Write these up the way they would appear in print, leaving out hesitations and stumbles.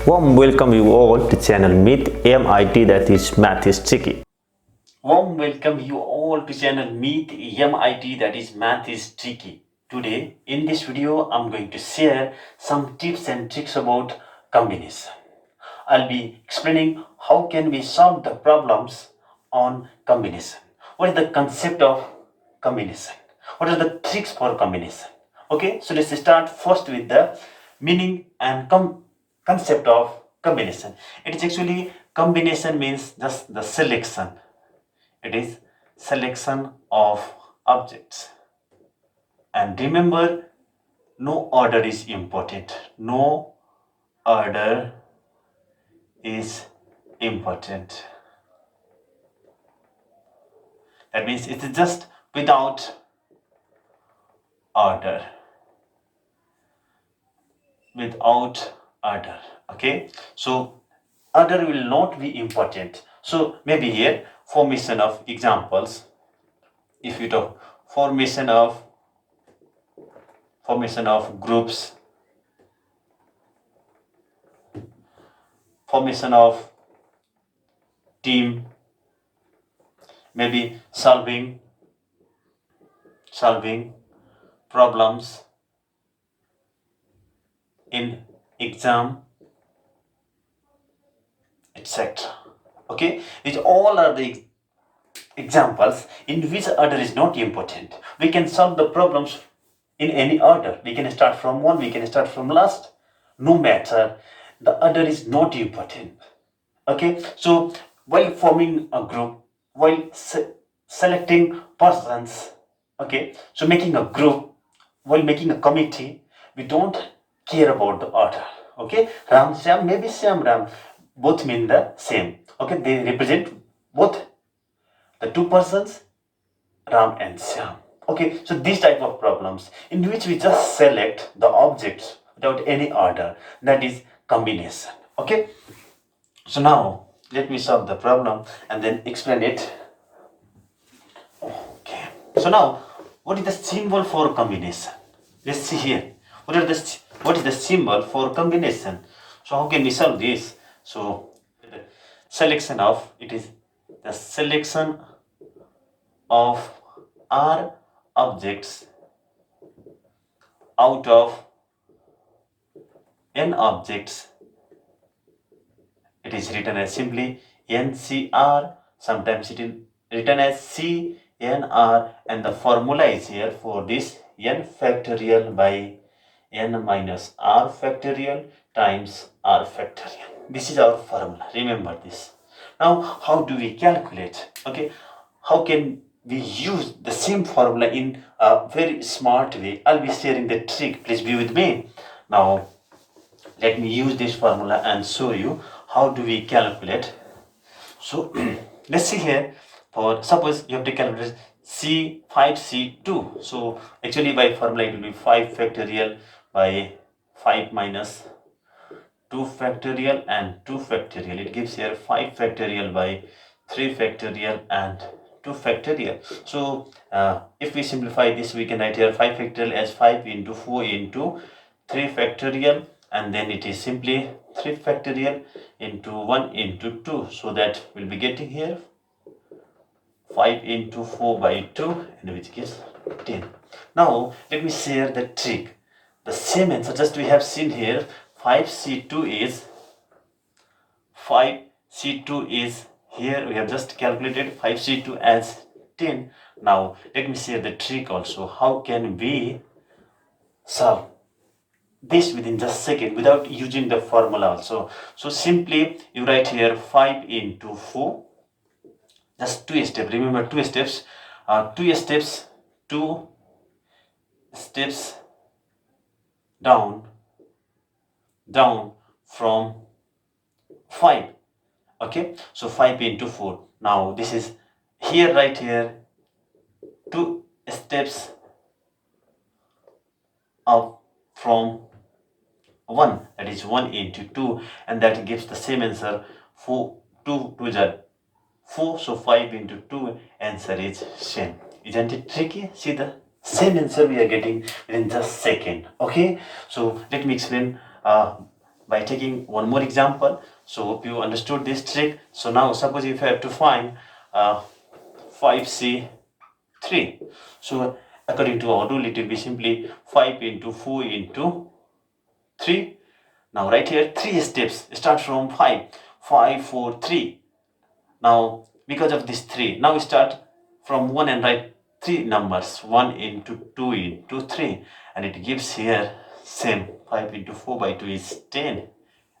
Warm welcome you all to channel Meet MIT, that is Math is Tricky. Warm welcome you all to channel Meet MIT, that is Math is Tricky. Today in this video I'm going to share some tips and tricks about combination. I'll be explaining how can we solve the problems on combination. What is the concept of combination? What are the tricks for combination? Okay, so let's start first with the meaning and concept of combination. It is actually combination means just the selection. It is selection of objects. And remember, no order is important. No order is important. That means it is just without order. Without order. Okay. So order will not be important. So maybe here formation of examples. If you talk formation of groups, formation of team, maybe solving problems in exam, etc. Okay, these all are the examples in which order is not important. We can solve the problems in any order. We can start from one, we can start from last, no matter. The order is not important. Okay, so while forming a group, while selecting persons, okay, so making a group, while making a committee, we don't care about the order. Okay, Ram Shyam, maybe Shyam Ram, both mean the same. Okay, they represent both the two persons, Ram and Shyam. Okay, so these type of problems in which we just select the objects without any order, that is combination. Okay, so now let me solve the problem and then explain it. Okay, so now what is the symbol for combination? Let's see here. What is the symbol for combination? So how can we solve this? So the selection of, it is the selection of R objects out of n objects. It is written as simply NCR, sometimes it is written as CNR, and the formula is here for this n factorial by n minus r factorial times r factorial. This is our formula, remember this. Now how do we calculate? Okay, how can we use the same formula in a very smart way? I'll be sharing the trick, please be with me. Now let me use this formula and show you how do we calculate. So let's see here, for suppose you have to calculate C5C2. So actually by formula it will be 5 factorial by 5 minus 2 factorial and 2 factorial. It gives here 5 factorial by 3 factorial and 2 factorial. So if we simplify this, we can write here 5 factorial as 5 into 4 into 3 factorial, and then it is simply 3 factorial into 1 into 2. So that will be getting here 5 into 4 by 2, and which gives 10. Now let me share the trick. The same answer, just we have seen here, 5C2 is here, we have just calculated 5C2 as 10. Now let me share the trick also. How can we solve this within just second without using the formula also? So simply you write here 5 into 4, just 2 steps, remember 2 steps, 2 steps down from 5. Okay, so 5 into 4. Now this is here, right here 2 steps up from 1, that is 1 into 2, and that gives the same answer. 4, 2 to the 4, so 5 into 2, answer is same. Isn't it tricky? See, the same answer we are getting within just second. Okay, so let me explain by taking one more example. So hope you understood this trick. So now suppose if I have to find 5c3. So according to our rule, it will be simply 5 into 4 into 3. Now right here 3 steps start from 5. 5, 4, 3. Now because of this 3, now we start from 1 and write 3 numbers, 1 into 2 into 3, and it gives here same 5 into 4 by 2 is 10.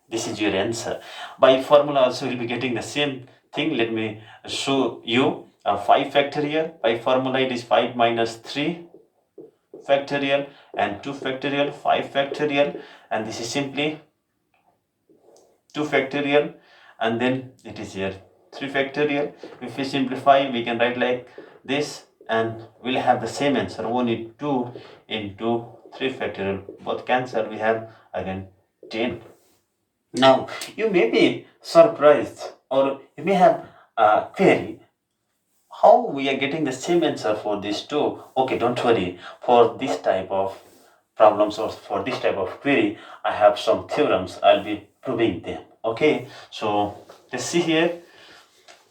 This is your answer. By formula also you'll be getting the same thing. Let me show you 5 factorial. By formula it is 5 minus 3 factorial and 2 factorial, 5 factorial, and this is simply 2 factorial, and then it is here 3 factorial. If we simplify, we can write like this, and we'll have the same answer. 1 into 2 into 3 factorial. Both cancel, we have again 10. Now, you may be surprised, or you may have a query, how we are getting the same answer for these two. Okay, don't worry. For this type of problems or for this type of query, I have some theorems. I'll be proving them. Okay, so let's see here.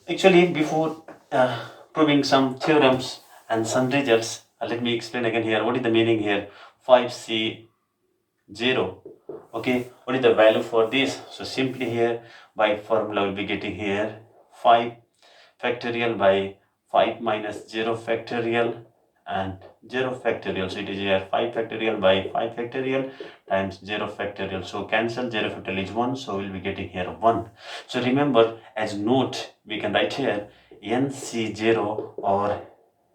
Actually, before proving some theorems and some results, let me explain again here. What is the meaning here? 5c0. Okay, what is the value for this? So simply here by formula we'll be getting here 5 factorial by 5 minus 0 factorial and 0 factorial. So it is here 5 factorial by 5 factorial times 0 factorial. So cancel, 0 factorial is 1. So we'll be getting here 1. So remember, as note we can write here nc0 or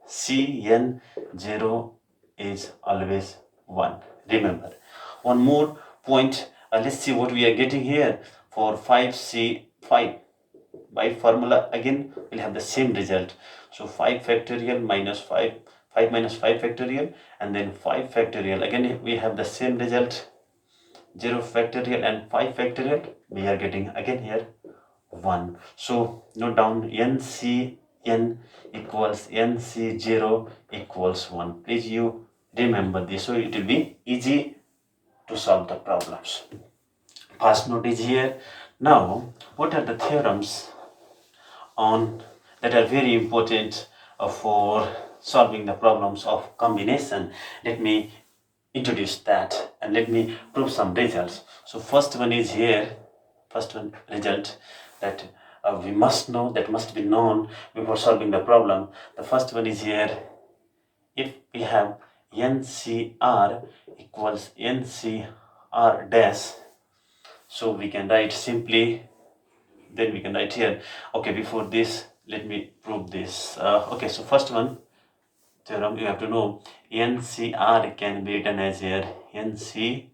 cn0 is always 1. Remember. One more point, let's see what we are getting here for 5c5. By formula again we'll have the same result. So 5 factorial minus 5 minus 5 factorial, and then 5 factorial. Again we have the same result, 0 factorial and 5 factorial. We are getting again here 1. So note down NCN equals NC0 equals 1. Please you remember this, so it will be easy to solve the problems. First note is here. Now what are the theorems on that are very important for solving the problems of combination? Let me introduce that and let me prove some results. So first one is here, first one result that we must know, that must be known before solving the problem. The first one is here, if we have NCR equals NCR dash, so we can write simply, then we can write here. Okay, before this let me prove this. Okay, so first one theorem, you have to know NCR can be written as here NCN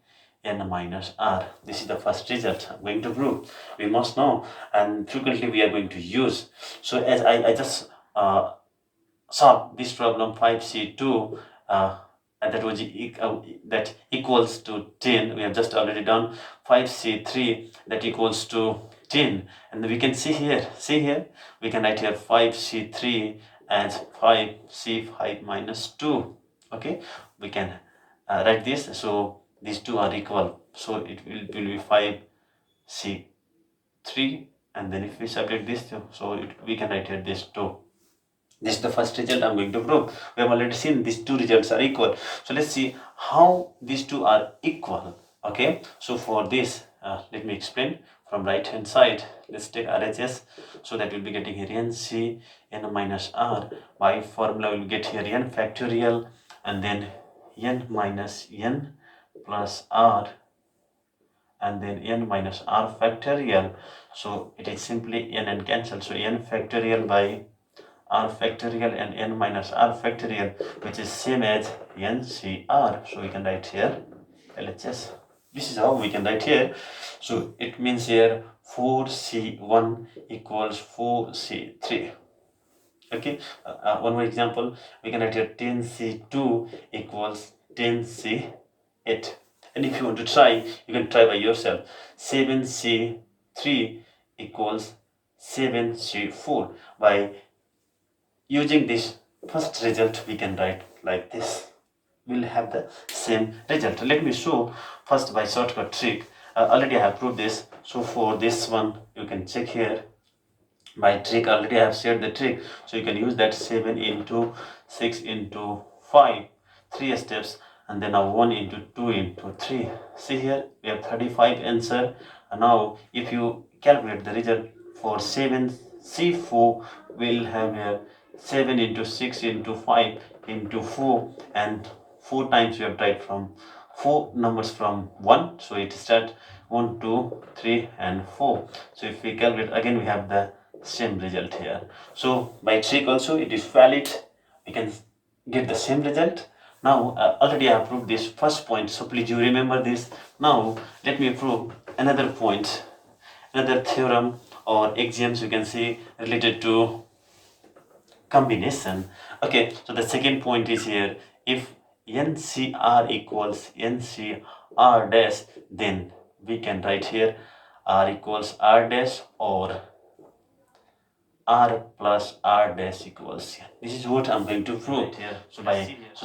minus R. This is the first result I'm going to prove. We must know, and frequently we are going to use. So as I just solve this problem 5c2, and that was that equals to 10. We have just already done 5c3, that equals to 10, and we can see here we can write here 5c3 as 5c5 minus 2. Okay, we can write this, so these two are equal, so it will be 5c3, and then if we subtract this two, so we can write here this 2. This is the first result I'm going to prove. We have already seen these two results are equal. So let's see how these two are equal. Okay, so for this, let me explain from right hand side. Let's take RHS. So that we'll be getting here NC n minus R. By formula we'll get here n factorial and then n minus n plus R and then n minus R factorial. So it is simply n and cancel. So n factorial by R factorial and n minus R factorial, which is same as NCR. So we can write here LHS. This is how we can write here. So it means here 4C1 equals 4C3. Okay, one more example, we can write here 10C2 equals 10C8. And if you want to try, you can try by yourself. 7C3 equals 7C4. By using this first result, we can write like this. We'll have the same result. Let me show first by shortcut trick. already I have proved this. So for this one you can check here my trick. Already I have shared the trick, so you can use that 7 into 6 into 5, 3 steps, and then now 1 into 2 into 3. See here we have 35 answer. And now if you calculate the result for 7c4, we'll have here 7 into 6 into 5 into 4, and 4 times we have tried from 4 numbers from 1, so it starts 1 2 3 and 4. So if we calculate again, we have the same result here. So by trick also it is valid, we can get the same result. Now already I have proved this first point, so please you remember this. Now let me prove another point, another theorem or axioms you can say related to combination. Okay, so the second point is here, if NCR equals NCR dash, then we can write here R equals R dash or R plus R dash equals N. This is what I'm going to prove here. So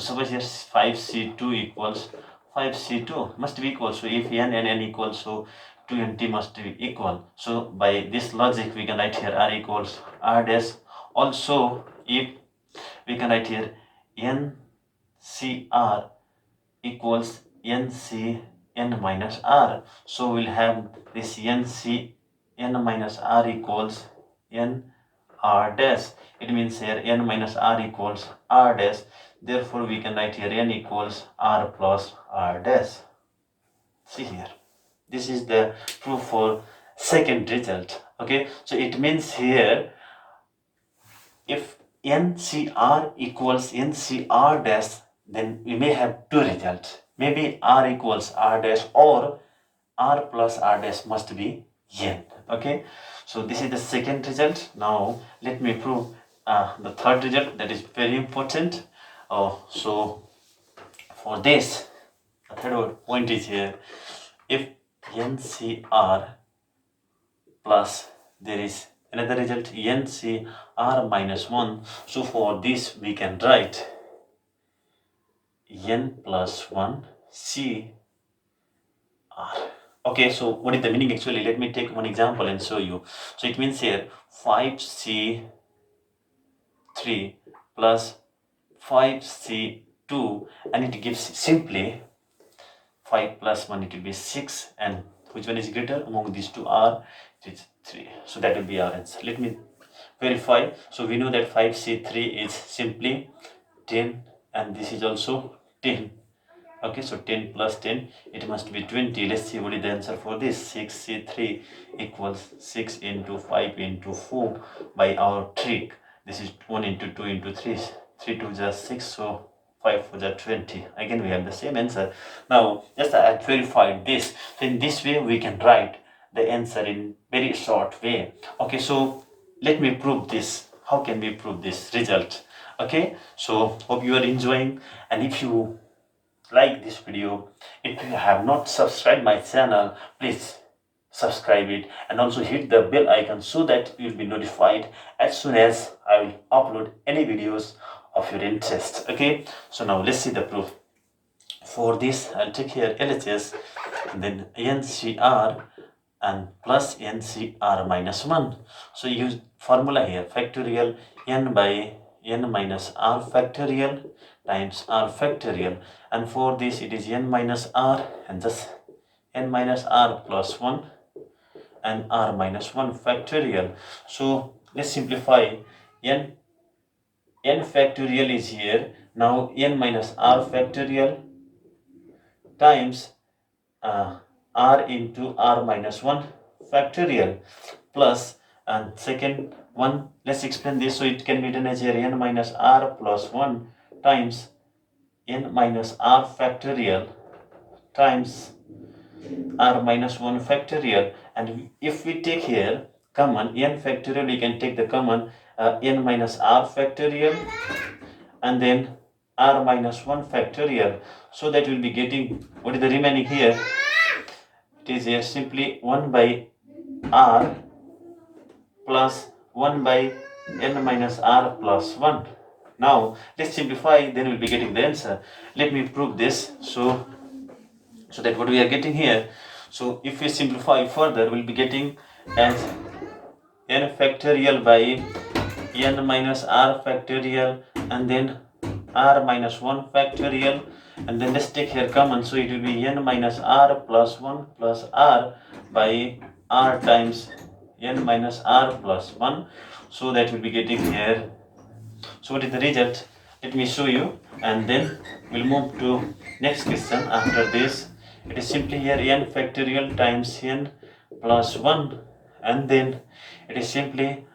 suppose here 5C2 equals 5C2 must be equal. So if N and N equals, so 2 and T must be equal. So by this logic we can write here R equals R dash. Also if we can write here NCR equals NCN minus R. So we'll have this NCN minus R equals N R dash. It means here N minus R equals R dash. Therefore we can write here N equals R plus R dash. See here, this is the proof for second result. Okay, so it means here if NCR equals NCR dash, then we may have two results. Maybe R equals R dash or R plus R dash must be N. Okay, so this is the second result. Now let me prove the third result, that is very important. So for this, the third point is here, if NCR plus there is another result NCR minus 1. So for this we can write N plus 1 CR. Okay, so what is the meaning actually? Let me take one example and show you. So it means here 5C3 plus 5C2, and it gives simply 5 plus 1, it will be 6, and which one is greater among these two are, it is 3. So that will be our answer. Let me verify. So we know that 5C3 is simply 10, and this is also 10. Okay, so 10 plus 10, it must be 20. Let's see what is the answer for this. 6C3 equals 6 into 5 into 4 by our trick. This is 1 into 2 into 3. 3 2 just 6, so 5 4 just 20. Again we have the same answer. Now just I have verified this. So in this way we can write the answer in very short way. Okay, so let me prove this. How can we prove this result? Okay, so hope you are enjoying, and if you like this video, if you have not subscribed my channel, please subscribe it and also hit the bell icon so that you will be notified as soon as I will upload any videos of your interest. Okay, so now let's see the proof. For this I'll take here LHS and then NCR and plus NCR minus 1. So use formula here, factorial n by n minus r factorial times r factorial, and for this it is n minus r and just n minus r plus 1 and r minus 1 factorial. So let's simplify. N factorial is here. Now n minus r factorial times r into r minus 1 factorial plus, and second one, let's explain this. So it can be done as here n minus r plus 1 times n minus r factorial times r minus 1 factorial, and if we take here common n factorial, we can take the common n minus r factorial and then r minus 1 factorial. So that will be getting, what is the remaining here? It is here simply 1 by r plus 1 by n minus r plus 1. Now let's simplify, then we'll be getting the answer. Let me prove this. So that what we are getting here, So if we simplify further, we'll be getting as n factorial by n minus r factorial, and then r minus 1 factorial, and then let's take here common, so it will be n minus r plus 1 plus r by r times n minus r plus 1. So that will be getting here. So what is the result? Let me show you, and then we'll move to next question. After this, it is simply here n factorial times n plus 1, and then it is simply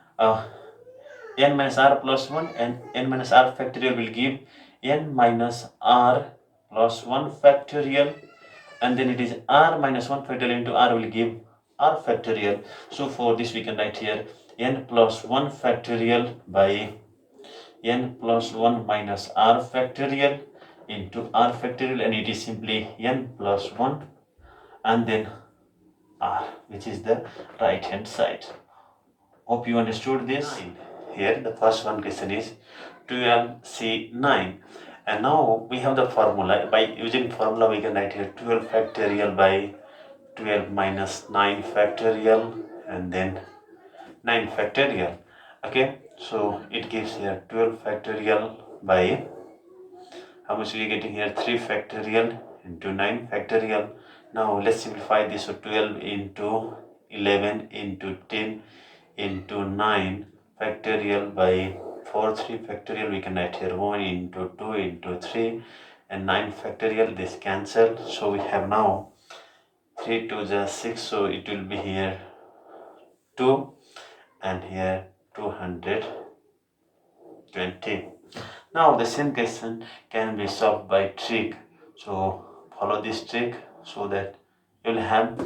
n minus r plus 1, and n minus r factorial will give n minus r plus 1 factorial, and then it is r minus 1 factorial into r will give r factorial. So for this we can write here n plus 1 factorial by n plus 1 minus r factorial into r factorial, and it is simply n plus 1 and then r, which is the right hand side. Hope you understood this. Here the first one question is 12c9, and now we have the formula. By using formula we can write here 12 factorial by 12 minus 9 factorial, and then 9 factorial. Okay, so it gives here 12 factorial by, how much we are getting here, 3 factorial into 9 factorial. Now let's simplify this. So 12 into 11 into 10 into 9 factorial by 4 3 factorial, we can write here 1 into 2 into 3 and 9 factorial. This cancel, so we have now 3 to the 6, so it will be here 2 and here 220. Now the same question can be solved by trick. So follow this trick so that you will have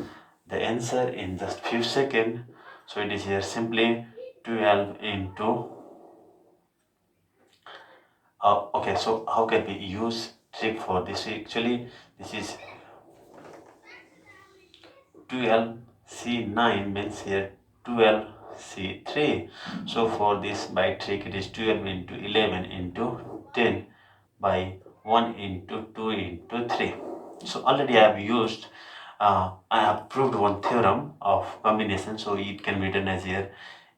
the answer in just few seconds. So it is here simply 12 into okay, so how can we use trick for this? Actually this is 12c9 means here 12c3. So for this by trick it is 12 into 11 into 10 by 1 into 2 into 3. So already I have used, I have proved one theorem of combination, so it can be written as here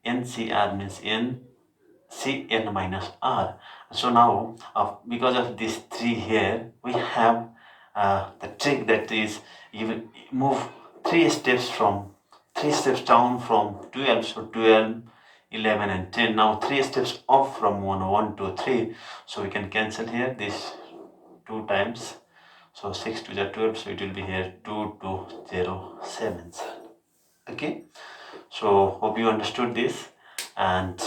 NCR means n Cn minus r. So now because of these 3 here, we have the trick that is you will move 3 steps down from 12, so 12, 11 and 10. Now 3 steps up from 1 to 3, so we can cancel here this 2 times, so 6 to the 12, so it will be here 2207. Okay, so hope you understood this, and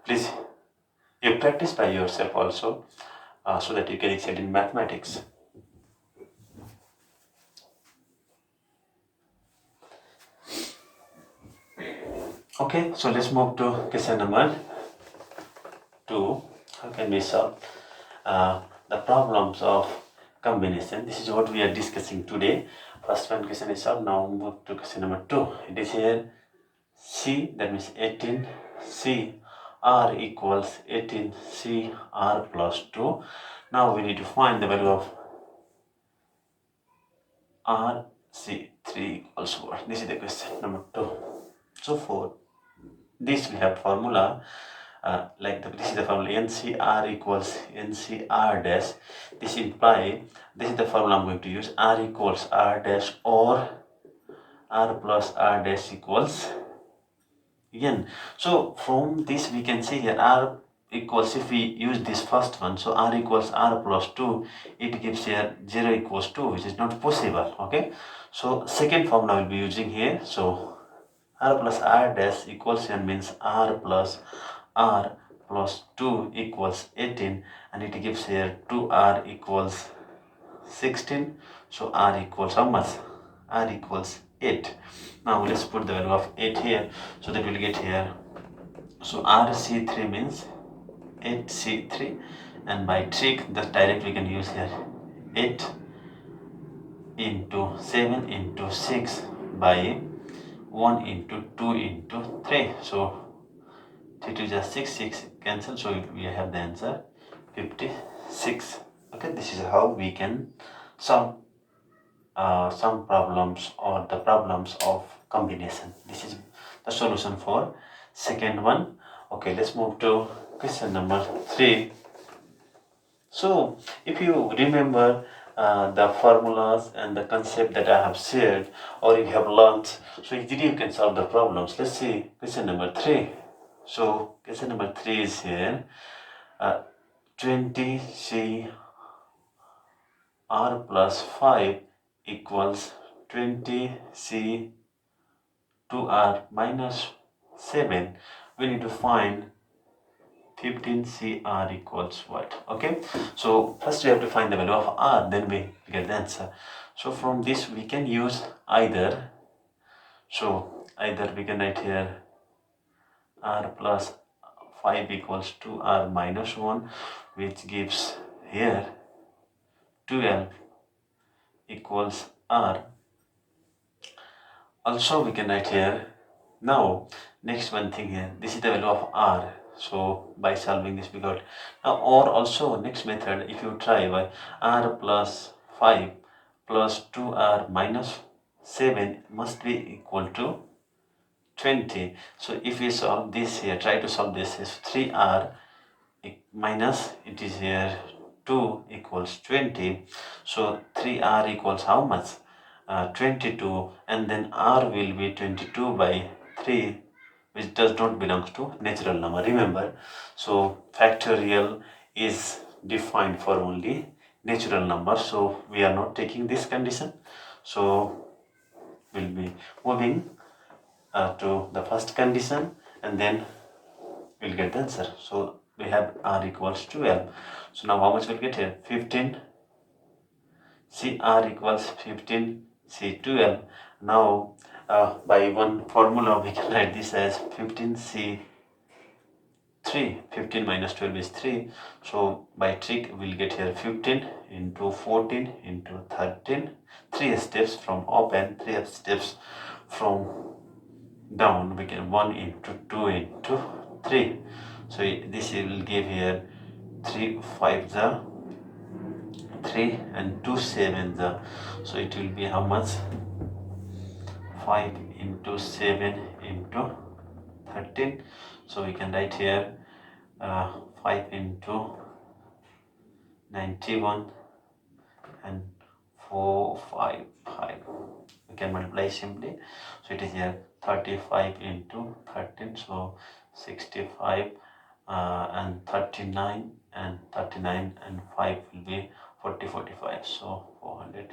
please you practice by yourself also, so that you can excel in mathematics. Okay, so let's move to question number 2. How can we solve the problems of combination? This is what we are discussing today. First one question is solved. Now move to question number 2. It is here C, that means 18 C R equals 18 C R plus 2. Now we need to find the value of R C 3 equals 4. This is the question number 2. So for this we have formula this is the formula NCR equals NCR dash. This imply this is the formula I'm going to use, R equals R dash or R plus R dash equals N. So from this we can see here R equals, if we use this first one, so R equals R plus 2, it gives here 0 equals 2, which is not possible. Okay, so second formula we'll be using here. So R plus R dash equals N means R plus 2 equals 18, and it gives here 2R equals 16. So R equals how much? R equals 8. Now let's put the value of 8 here, so that we'll get here. So RC3 means 8C3, and by trick that direct we can use here 8 into 7 into 6 by 1 into 2 into 3. So 3 to just 6, 6 cancel, so we have the answer 56. Okay, this is how we can solve some problems or the problems of combination. This is the solution for second one. Okay, let's move to question number 3. So, if you remember the formulas and the concept that I have shared, or you have learned, so easily you can solve the problems. Let's see question number 3. So, question number 3 is here. 20 CR plus 5 equals 20 C 2R minus 7. We need to find 15 CR equals what? Okay, so first we have to find the value of R, then we get the answer. So from this we can use either, so either we can write here R plus 5 equals 2R minus 1, which gives here 12 equals R. Also we can write here, now next one thing here, this is the value of R. So by solving this we got, now or also next method, if you try by R plus 5 plus 2R minus 7 must be equal to 20. So if we solve this here, try to solve this, is 3R minus it is here 2 equals 20. So 3R equals how much? 22, and then R will be 22 by 3, which does not belong to natural number, remember. So factorial is defined for only natural number, so we are not taking this condition. So we'll be moving to the first condition, and then we'll get the answer. So we have R equals 12. So now how much we'll get here? 15 CR equals 15 C12. Now by one formula we can write this as 15 C3. 15 minus 12 is 3. So by trick we'll get here 15 into 14 into 13. 3 steps from up and 3 steps from down. We can 1 into 2 into 3. So this will give here 3 5 the 3 and 2 7 the, so it will be how much? 5 into 7 into 13. So we can write here 5 into 91 and 4 5 5. We can multiply simply, so it is here 35 into 13, so 65 and 39 and 39 and 5 will be 40 45, so 400.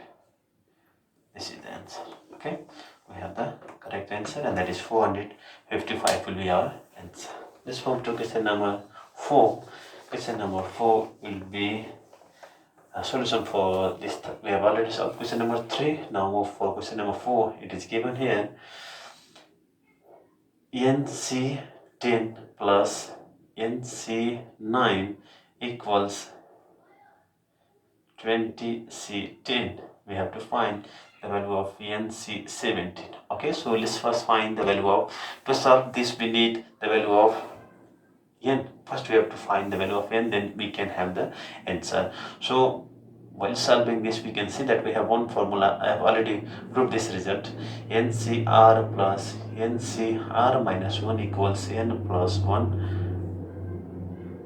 This is the answer. Okay, we have the correct answer, and that is 455 will be our answer. Let's move to question number 4. Question number 4 will be a solution for this. We have already solved question number 3. Now move for question number 4. It is given here NC10 plus NC9 equals 20C10. We have to find the value of NC17. Okay, so let's first find the value of, to solve this we need the value of n. First we have to find the value of n, then we can have the answer. So while solving this we can see that we have one formula. I have already proved this result. NCR plus NCR minus 1 equals n plus 1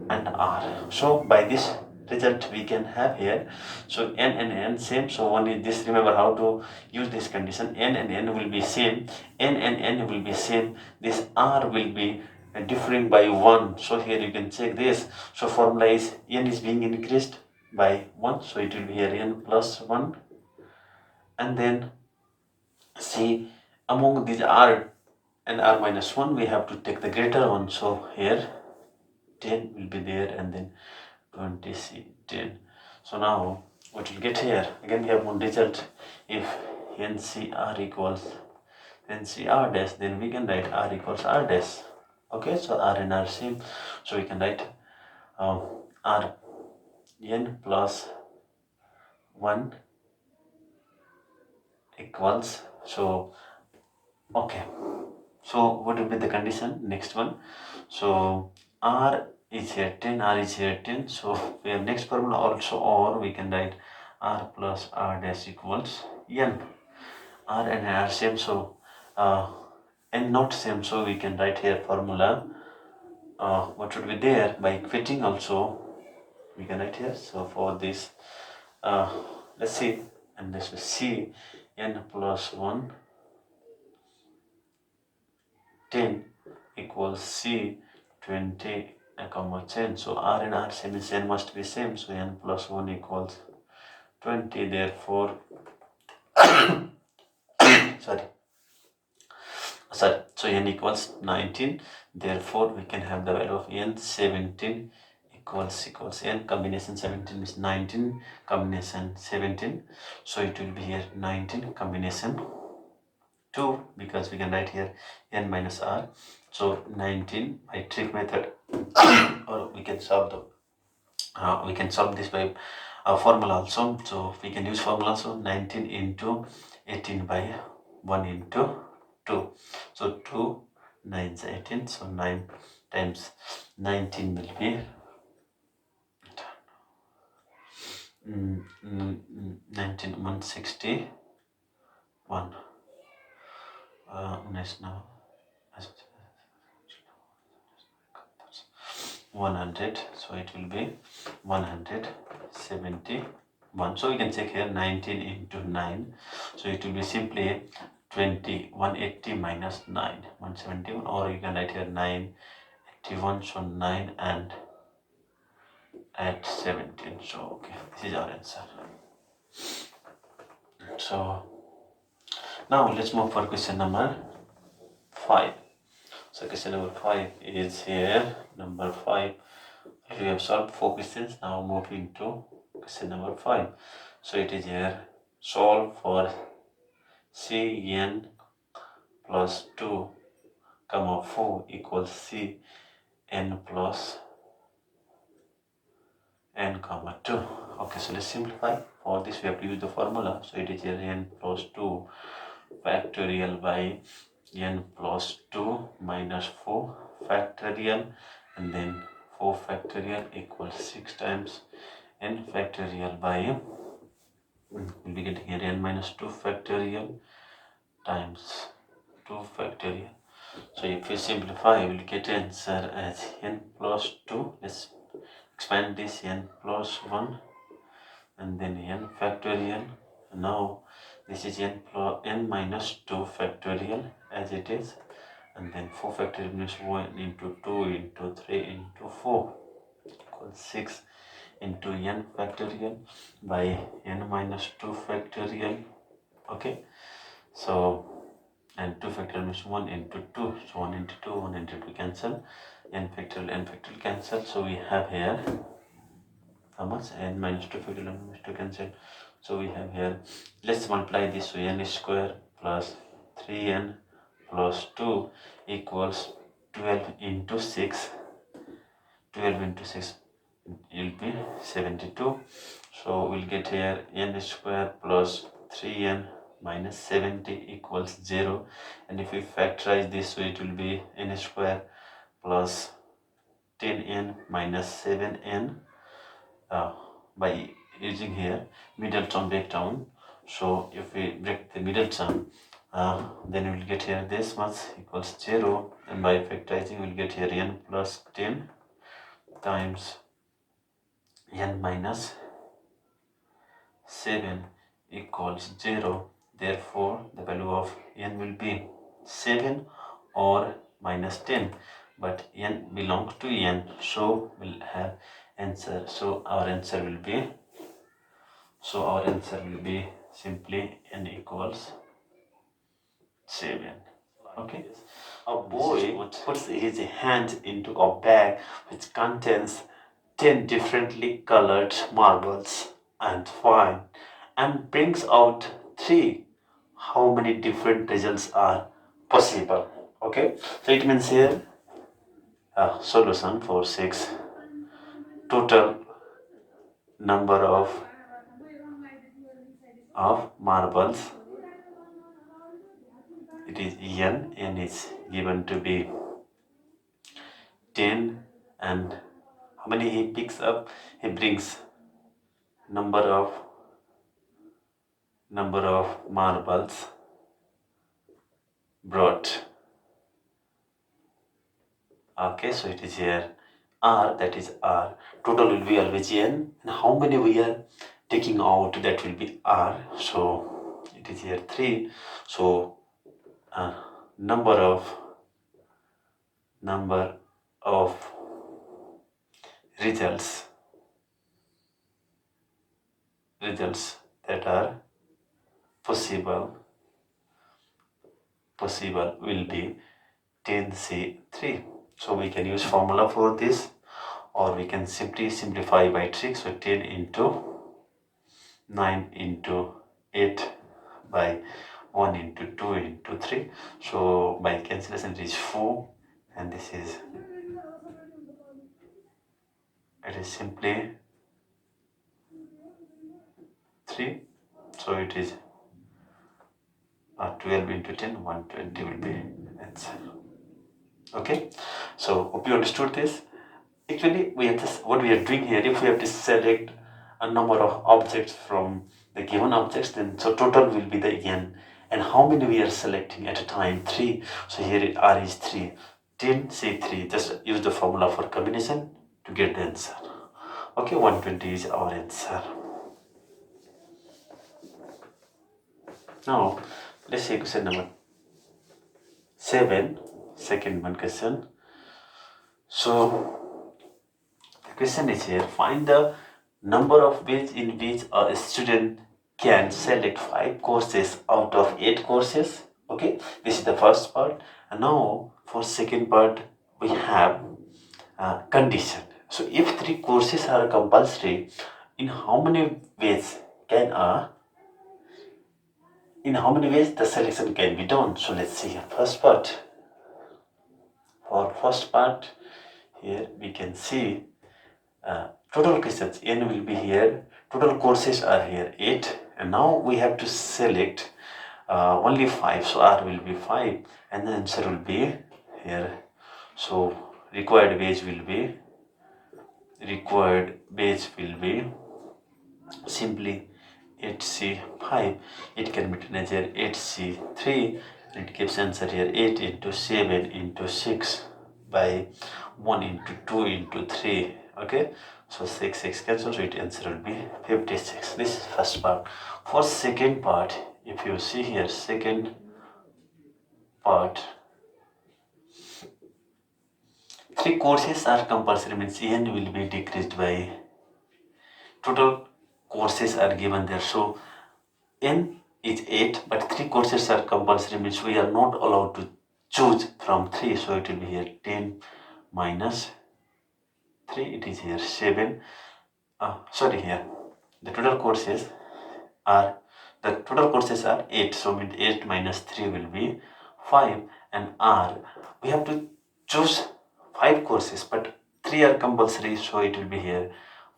and R. So by this result we can have here, so n and n same, so one is this, remember how to use this condition. N and n will be same, n and n will be same, this R will be differing by 1. So here you can check this, so formula is n is being increased by 1, so it will be here n plus 1, and then see among these R and R minus 1 we have to take the greater one, so here 10 will be there, and then 20C10. So now what we'll get here, again we have one result. If NCR equals NCR dash, then we can write R equals R dash. Okay, so R and R same, so we can write R n plus 1 equals, so okay, so what will be the condition? Next one, so R is here 10, R is here 10, so we have next formula also, or we can write R plus R dash equals n. R and n are same, so n not same, so we can write here formula. What should be there by quitting also we can write here. So for this, let's see, and this is c n plus 1 10 equals c 20 comma 10. So r and r same is n must be same, so n plus 1 equals 20. Therefore sorry so n equals 19. Therefore we can have the value of n 17 equals n combination 17 is 19 combination 17, so it will be here 19 combination 2, because we can write here n minus r. So 19 by trig method or we can solve this by formula also. So we can use formula also. 19 into 18 by 1 into 2. So 2 9 is 18. So 9 times 19 will be 19 161. Next now 100, so it will be 171. So we can check here 19 into 9, so it will be simply 180 minus 9 171, or you can write here 981. So 9 and add 17. So okay, this is our answer. So now let's move for question number 5. So question number 5 is here. Number 5, we have solved 4 questions. Now move into question number 5. So it is here, solve for cn plus 2 comma 4 equals cn plus n comma 2. Okay, so let's simplify. For this we have to use the formula. So it is here n plus 2 factorial by n plus 2 minus 4 factorial, and then 4 factorial equals 6 times n factorial by we'll be getting here n minus 2 factorial times 2 factorial. So if we simplify, we will get answer as n plus 2. Let's expand this, n plus 1 and then n factorial. Now this is n minus 2 factorial as it is, and then 4 factorial means 1 into 2 into 3 into 4 equals 6 into n factorial by n minus 2 factorial. Okay, so and 2 factorial means 1 into 2, so 1 into 2 1 into 2 cancel, n factorial cancel. So we have here how much? N minus 2 factorial n minus 2 cancel. So we have here, let's multiply this. So n square plus 3n plus 2 equals 12 into 6. 12 into 6 will be 72. So we'll get here n square plus 3n minus 70 equals 0. And if we factorize this, so it will be n square plus 10n minus 7n by using here middle term breakdown. So if we break the middle term, then we will get here this much equals 0, and by factorizing we will get here n plus 10 times n minus 7 equals 0. Therefore the value of n will be 7 or minus 10, but n belongs to n, so we'll have answer. So our answer will be simply n equals 7. Okay, a boy puts his hand into a bag which contains 10 differently colored marbles and brings out 3. How many different results are possible? Okay, so it means here solution for 6. Total number of marbles, it is n is given to be 10, and how many he brings number number of marbles brought. Okay, so it is here R, that is R. Total will be always N, and how many we are taking out, that will be R. So it is here 3. So number of results that are possible will be 10C3. So we can use formula for this, or we can simply simplify by trick. So 10 into 9 into 8 by 1 into 2 into 3. So by cancellation it is 4, and this is, it is simply 3. So it is 12 into 10, 120 will be answer. Okay, so hope you understood this. Actually, we have just, what we are doing here, if we have to select a number of objects from the given objects, then so total will be the n, and how many we are selecting at a time? 3. So here R is 3. 10 say 3. Just use the formula for combination to get the answer. Okay, 120 is our answer. Now let's see question number 7, second one question. So the question is here, find the number of ways in which a student can select 5 courses out of 8 courses. Okay, this is the first part. And now for second part we have condition. So if 3 courses are compulsory, in how many ways the selection can be done? So let's see first part. For first part, here we can see total questions n will be here, total courses are here 8, and now we have to select only 5, so R will be 5, and the answer will be here. So required wage will be simply 8C5. It can be written as here 8C3, and it gives answer here 8 into 7 into 6 by 1 into 2 into 3. Okay, so 6 cancels, so it answer will be 56. This is first part. For second part, if you see here, second part, 3 courses are compulsory, means n will be decreased by total courses are given there. So n is 8, but 3 courses are compulsory, means we are not allowed to choose from 3. So it will be here 10 minus 3, it is here 7. Here the total courses are 8, so means 8 minus 3 will be 5, and R, we have to choose 5 courses, but 3 are compulsory, so it will be here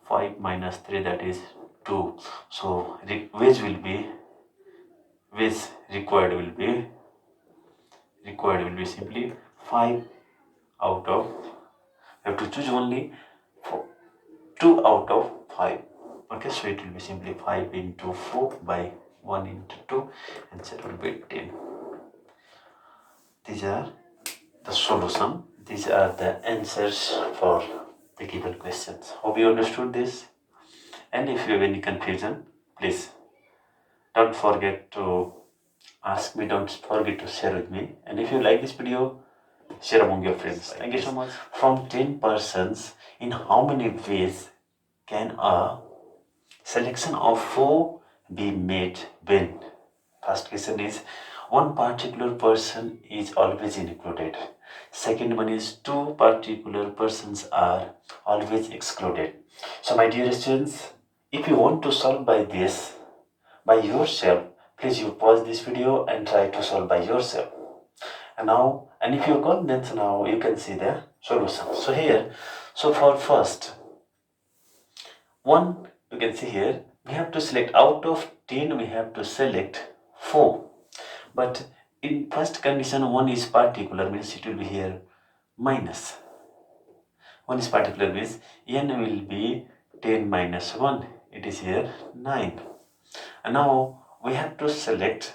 5 minus 3, that is 2. So wage required will be simply 5 out of, you have to choose only 2 out of 5. Okay, so it will be simply 5 into 4 by 1 into 2, and that will be 10. These are the solution. These are the answers for the given questions. Hope you understood this. And if you have any confusion, please don't forget to ask me, don't forget to share with me. And if you like this video, share among your friends. Thank you so much. From 10 persons, in how many ways can a selection of 4 be made when? First question is, one particular person is always included. Second one is, 2 particular persons are always excluded. So my dear students, if you want to solve by this by yourself, please you pause this video and try to solve by yourself. And if you're confident, now you can see the solution. So here, so for first one, you can see here, we have to select out of 10, we have to select 4. But in first condition, 1 is particular, means it will be here minus. 1 is particular means n will be 10 minus 1, it is here 9. And now we have to select,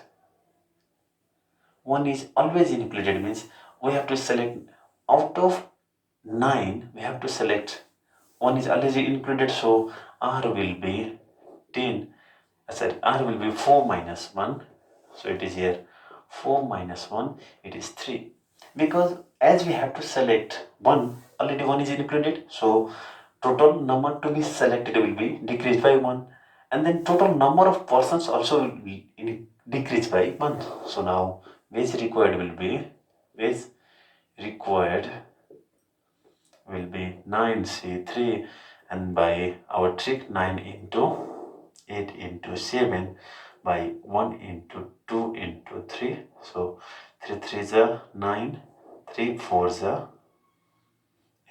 one is always included means we have to select out of 9, we have to select one is always included, so r will be 10. I said r will be 4 minus 1, so it is here 4 minus 1, it is 3. Because as we have to select one, already one is included, so total number to be selected will be decreased by 1, and then total number of persons also will be decreased by 1. So now which required will be, which required will be 9C3, and by our trick 9 into 8 into 7 by 1 into 2 into 3, so 3 3 is 9, 3 4 is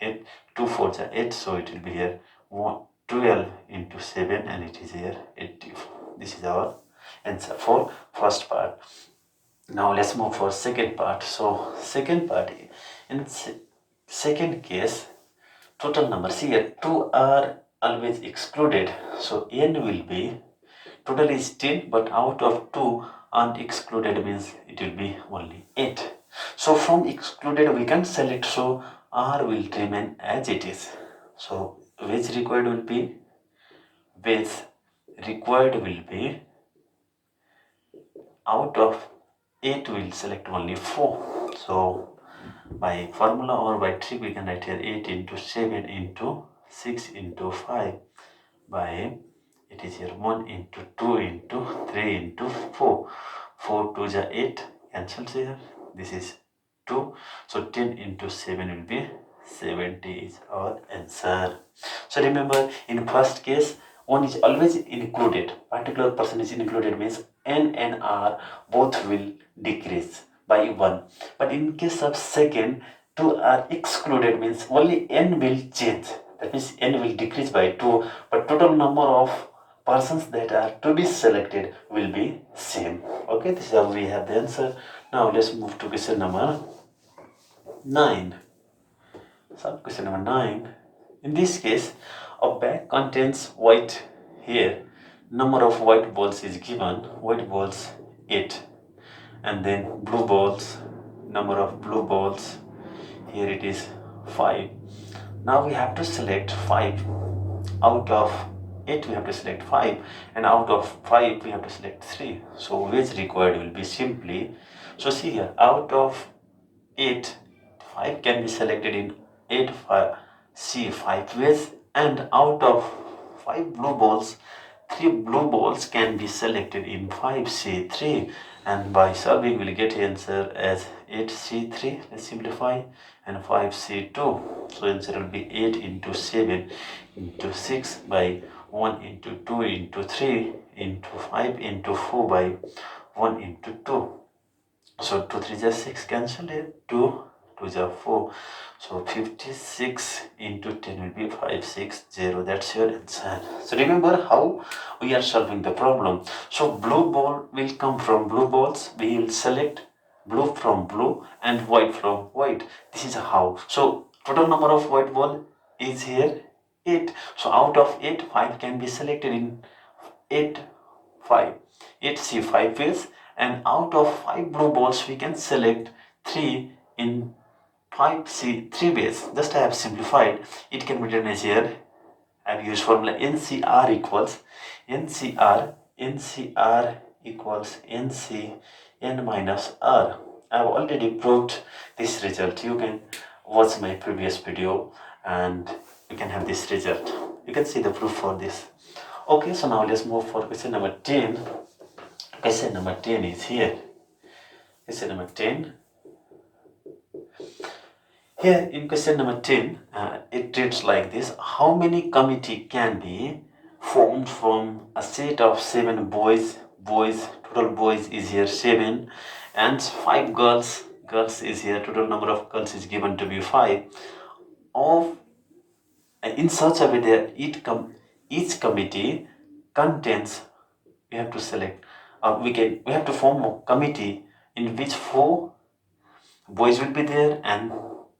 8, 2 4 is 8, so it will be here 12 into 7, and it is here 84. This is our answer for first part. Now let's move for second part. So second part, in second case, total numbers here 2 are always excluded, so n will be, total is 10, but out of 2 unexcluded means it will be only 8. So from excluded we can select, so r will remain as it is. So which required will be, which required will be, out of 8 will select only 4. So by formula or by trick we can write here 8 into 7 into 6 into 5 by, it is here 1 into 2 into 3 into 4. 4 2 is 8, cancels here, this is 2, so 10 into 7 will be 70 is our answer. So remember, in first case 1 is always included, particular person is included means n and r both will decrease by 1, but in case of second 2 are excluded means only n will change, that means n will decrease by 2, but total number of persons that are to be selected will be same. Okay, this is how we have the answer. Now let's move to question number 9. So question number 9, in this case a bag contains white, here number of white balls is given, white balls 8, and then blue balls, number of blue balls, here it is 5. Now we have to select 5 out of 8, we have to select 5, and out of 5 we have to select 3. So which required will be simply, so see here, out of 8, 5 can be selected in 8 C 5 ways, and out of 5 blue balls, 3 blue balls can be selected in 5C3, and by solving we'll get answer as 8C3, let's simplify, and 5C2. So answer will be 8 into 7 into 6 by 1 into 2 into 3 into 5 into 4 by 1 into 2. So 2 3 is 6, cancel it, 2 2 is 4. So 56 into 10 will be 560. That's your answer. So remember how we are solving the problem. So blue ball will come from blue balls. We will select blue from blue and white from white. This is how. So total number of white ball is here 8. So out of 8, 5 can be selected in 8 5. 8 C 5 ways, and out of 5 blue balls we can select 3 in 5C3 ways. Just I have simplified. It can be written as here. I have used formula NCR equals NCR equals NC N minus R. I have already proved this result. You can watch my previous video and you can have this result. You can see the proof for this. Okay, so now let's move for question number 10. Question number 10 is here. Question number 10. Here in question number 10, it reads like this. How many committee can be formed from a set of 7 boys? Total boys is here 7, and 5 girls is here, total number of girls is given to be 5, of in such a way that each committee contains, we have to select, we have to form a committee in which 4 boys will be there and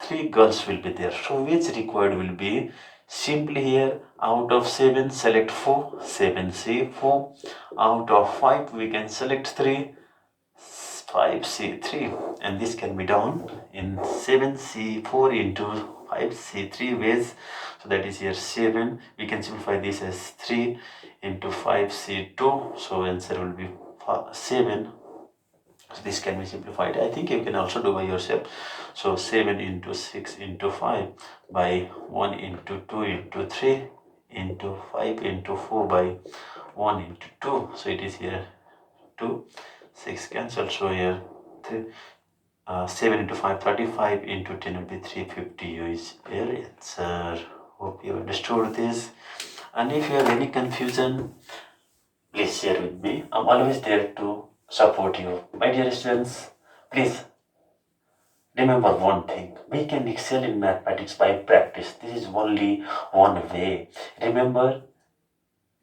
3 girls will be there. So which required will be Simply here, out of 7 select 4, 7C4. Out of 5 we can select 3, 5C3, and this can be done in 7C4 into 5C3 ways. So that is here 7. We can simplify this as 3 into 5C2. So answer will be 7. So this can be simplified. I think you can also do by yourself. So 7 into 6 into 5 by 1 into 2 into 3 into 5 into 4 by 1 into 2. So it is here 2, 6 cancel. So here 3, 7 into 5, 35 into 10 will be 350 is your answer. Hope you understood this. And if you have any confusion, please share with me. I'm always there to support you. My dear students, please remember one thing. We can excel in mathematics by practice. This is only one way. Remember,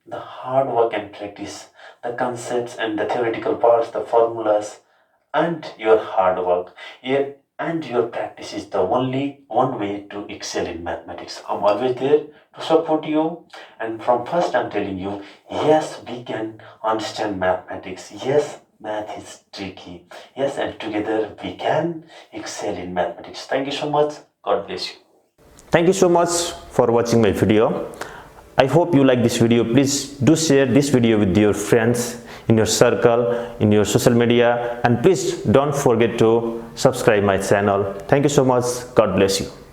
the hard work and practice, the concepts and the theoretical parts, the formulas, and your hard work and your practice is the only one way to excel in mathematics. I'm always there to support you, and from first I'm telling you, yes, we can understand mathematics. Yes, math is tricky. Yes, and together we can excel in mathematics. Thank you so much. God bless you. Thank you so much for watching my video. I hope you like this video. Please do share this video with your friends, in your circle, in your social media, and please don't forget to subscribe my channel. Thank you so much. God bless you.